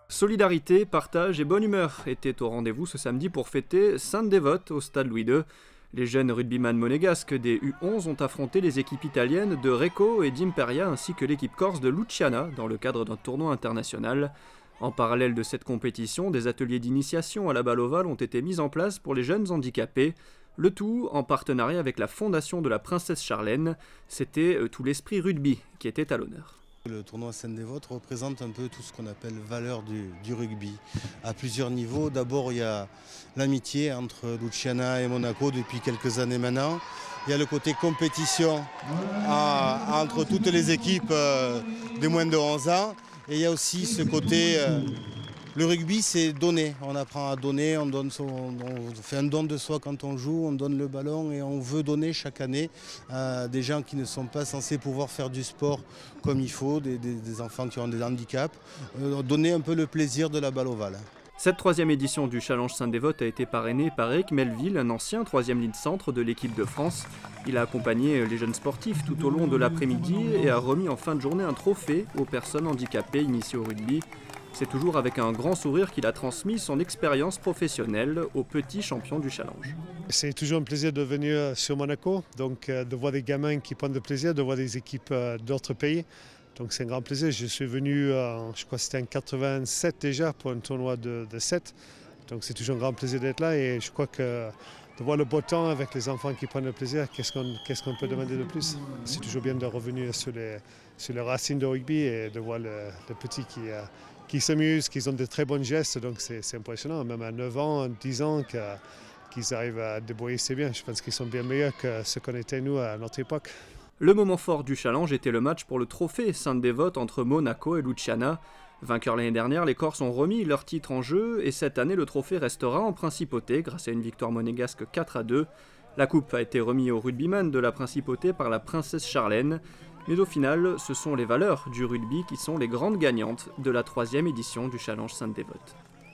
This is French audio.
Solidarité, partage et bonne humeur étaient au rendez-vous ce samedi pour fêter Sainte-Dévote au stade Louis II. Les jeunes rugbyman monégasques des U11 ont affronté les équipes italiennes de Recco et d'Imperia ainsi que l'équipe corse de Luciana dans le cadre d'un tournoi international. En parallèle de cette compétition, des ateliers d'initiation à la balle ovale ont été mis en place pour les jeunes handicapés. Le tout en partenariat avec la fondation de la Princesse Charlène. C'était tout l'esprit rugby qui était à l'honneur. Le tournoi Sainte-Dévote représente un peu tout ce qu'on appelle valeur du rugby, à plusieurs niveaux. D'abord, il y a l'amitié entre Luciana et Monaco depuis quelques années maintenant. Il y a le côté compétition entre toutes les équipes de moins de 11 ans. Et il y a aussi ce côté, le rugby c'est donner, on apprend à donner, on fait un don de soi quand on joue, on donne le ballon et on veut donner chaque année à des gens qui ne sont pas censés pouvoir faire du sport comme il faut, des enfants qui ont des handicaps, donner un peu le plaisir de la balle ovale. Cette troisième édition du Challenge Sainte-Dévote a été parrainée par Eric Melville, un ancien troisième ligne centre de l'équipe de France. Il a accompagné les jeunes sportifs tout au long de l'après-midi et a remis en fin de journée un trophée aux personnes handicapées initiées au rugby. C'est toujours avec un grand sourire qu'il a transmis son expérience professionnelle aux petits champions du Challenge. C'est toujours un plaisir de venir sur Monaco, donc de voir des gamins qui prennent de plaisir, de voir des équipes d'autres pays. Donc c'est un grand plaisir. Je suis venu, je crois que c'était en 87 déjà, pour un tournoi de 7. Donc c'est toujours un grand plaisir d'être là et je crois que de voir le beau temps avec les enfants qui prennent le plaisir, qu'est-ce qu'on peut demander de plus? C'est toujours bien de revenir sur les racines de rugby et de voir les petits qui s'amusent, qui ont de très bons gestes. Donc c'est impressionnant, même à 9 ans, 10 ans, qu'ils arrivent à débrouiller si bien. Je pense qu'ils sont bien meilleurs que ce qu'on était nous à notre époque. Le moment fort du challenge était le match pour le trophée Sainte-Dévote entre Monaco et Luciana. Vainqueurs l'année dernière, les Corses ont remis leur titre en jeu et cette année le trophée restera en principauté grâce à une victoire monégasque 4-2. La coupe a été remise au rugbyman de la principauté par la Princesse Charlène. Mais au final, ce sont les valeurs du rugby qui sont les grandes gagnantes de la troisième édition du Challenge Sainte-Dévote.